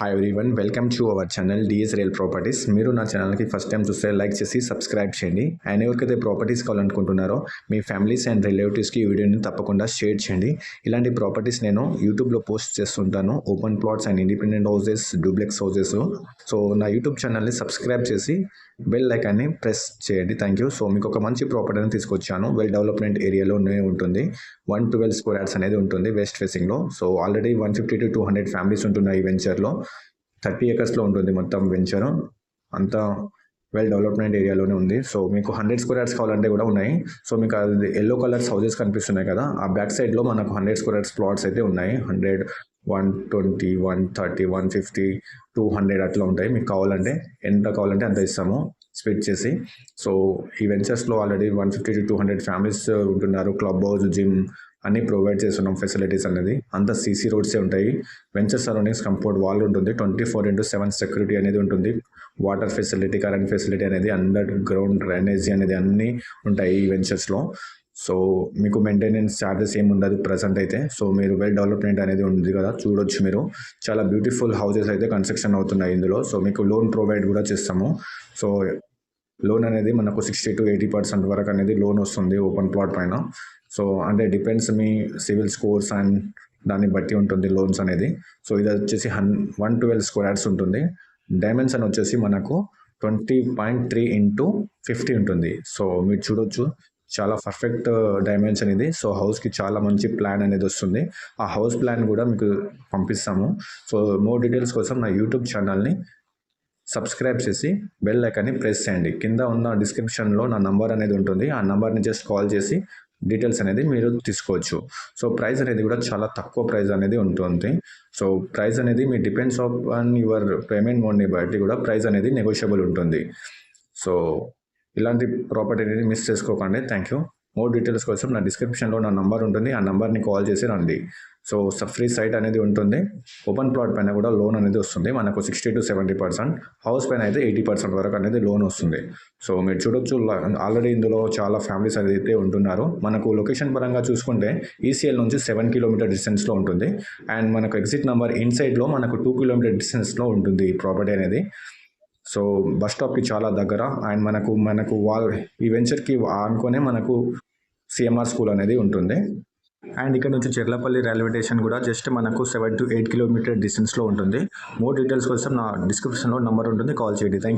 Hi everyone, welcome to our channel DS Real Properties. మీరు నా ఛానల్కి ఫస్ట్ టైం చూస్తే లైక్ చేసి సబ్స్క్రైబ్ చేయండి. అండ్ ఎవరికైతే ప్రాపర్టీస్ కావాలనుకుంటున్నారో మీ ఫ్యామిలీస్ అండ్ రిలేటివ్స్కి ఈ వీడియోని తప్పకుండా షేర్ చేయండి. ఇలాంటి ప్రాపర్టీస్ నేను యూట్యూబ్లో పోస్ట్ చేస్తుంటాను, open plots and independent houses, duplex houses. So నా యూట్యూబ్ ఛానల్ని సబ్స్క్రైబ్ చేసి బెల్ ఐకాన్ని ప్రెస్ చేయండి. Thank you. సో మీకు ఒక మంచి ప్రాపర్టీని తీసుకొచ్చాను. వెల్ డెవలప్మెంట్ ఏరియాలోనే ఉంటుంది. 112 స్క్వేర్ యార్డ్స్ అనేది ఉంటుంది వెస్ట్ ఫేసింగ్లో. సో ఆల్రెడీ 150 to 200 ఫ్యామిలీస్ ఉంటున్నాయి ఈ వెంచర్లో. 30 acresలో ఉంటుంది మొత్తం వెంచర్. అంతా వెల్ డెవలప్మెంట్ ఏరియాలోనే ఉంది. సో మీకు 100 స్క్వేర్ యార్డ్స్ కావాలంటే కూడా ఉన్నాయి. సో మీకు అది ఎల్లో కలర్స్ హౌసెస్ కనిపిస్తున్నాయి కదా, ఆ బ్యాక్ సైడ్లో మనకు 100 స్క్వేర్ యార్డ్స్ ప్లాట్స్ అయితే ఉన్నాయి. 100, 120, 130, 150, 200 అట్లా ఉంటాయి. మీకు కావాలంటే ఎంత కావాలంటే అంత ఇస్తాము స్ప్లిట్ చేసి. సో ఈ వెంచర్స్లో ఆల్రెడీ 150 to 200 ఫ్యామిలీస్ ఉంటున్నారు. క్లబ్ హౌస్, జిమ్ అన్నీ ప్రొవైడ్ చేస్తున్నాం ఫెసిలిటీస్ అనేది. అంతా సీసీ రోడ్సే ఉంటాయి. వెంచర్ సరౌండింగ్స్ కంపౌండ్ వాల్ ఉంటుంది. 24/7 సెక్యూరిటీ అనేది ఉంటుంది. వాటర్ ఫెసిలిటీ, కరెంట్ ఫెసిలిటీ అనేది, అండర్ గ్రౌండ్ డ్రైనేజీ అనేది అన్నీ ఉంటాయి ఈ వెంచర్స్లో. సో మీకు మెయింటెనెన్స్ ఛార్జెస్ ఏమి ఉండదు ప్రజెంట్ అయితే. సో మీరు వెల్ డెవలప్మెంట్ అనేది ఉంది కదా, చూడొచ్చు మీరు. చాలా బ్యూటిఫుల్ హౌసెస్ అయితే కన్స్ట్రక్షన్ అవుతున్నాయి ఇందులో. సో మీకు లోన్ ప్రొవైడ్ కూడా చేస్తాము. సో లోన్ అనేది మనకు 60 to 80% వరకు అనేది లోన్ వస్తుంది ఓపెన్ ప్లాట్ పైన. సో అంటే depends me civil scores and దాన్ని బట్టి ఉంటుంది లోన్స్ అనేది. సో ఇది వచ్చేసి 112 స్క్వేర్ యార్డ్స్ ఉంటుంది. డైమెన్షన్ వచ్చేసి మనకు 20.3 into 50 ఉంటుంది. సో మీరు చూడొచ్చు, చాలా పర్ఫెక్ట్ డైమెన్షన్ ఇది. సో హౌస్కి చాలా మంచి ప్లాన్ అనేది వస్తుంది. ఆ హౌస్ ప్లాన్ కూడా మీకు పంపిస్తాము. సో మోర్ డీటెయిల్స్ కోసం నా యూట్యూబ్ ఛానల్ని సబ్స్క్రైబ్ చేసి బెల్ ఐకాన్ని ప్రెస్ చేయండి. కింద ఉన్న డిస్క్రిప్షన్లో నా నంబర్ అనేది ఉంటుంది. ఆ నంబర్ని జస్ట్ కాల్ చేసి డీటెయిల్స్ అనేది మీరు తీసుకోవచ్చు. సో ప్రైస్ అనేది కూడా చాలా తక్కువ ప్రైస్ అనేది ఉంటుంది. సో ప్రైస్ అనేది మీ డిపెండ్స్ ఆన్ యువర్ పేమెంట్ మోడ్ని బట్టి కూడా ప్రైస్ అనేది నెగోషియబుల్ ఉంటుంది. సో ఇలాంటి ప్రాపర్టీ అనేది మిస్ చేసుకోకండి. Thank you. మోర్ డీటెయిల్స్ కోసం నా డిస్క్రిప్షన్లో నా నంబర్ ఉంటుంది. ఆ నంబర్ని కాల్ చేసి రండి. సో ఫ్రీ సైట్ అనేది ఉంటుంది. ఓపెన్ ప్లాట్ పైన కూడా లోన్ అనేది వస్తుంది మనకు 60 to 70%. హౌస్ పైన అయితే 80% వరకు అనేది లోన్ వస్తుంది. సో మీరు చూడొచ్చు, ఆల్రెడీ ఇందులో చాలా ఫ్యామిలీస్ అయితే ఉంటున్నారు. మనకు లొకేషన్ పరంగా చూసుకుంటే ఈసీఎల్ నుంచి 7 kilometer డిస్టెన్స్లో ఉంటుంది. అండ్ మనకు ఎగ్జిట్ నెంబర్ ఇన్సైడ్లో మనకు 2 kilometer డిస్టెన్స్లో ఉంటుంది ఈ ప్రాపర్టీ అనేది. సో బస్ స్టాప్కి చాలా దగ్గర. అండ్ మనకు ఈ వెంచర్కి అనుకునే మనకు సిఎంఆర్ స్కూల్ అనేది ఉంటుంది. అండ్ ఇక్కడ నుంచి చెర్లపల్లి రైల్వే స్టేషన్ కూడా జస్ట్ మనకు 7 to 8 kilometer డిస్టెన్స్లో ఉంటుంది. మోర్ డీటెయిల్స్ కోసం నా డిస్క్రిప్షన్లో నెంబర్ ఉంటుంది, కాల్ చేయండి. Thank you.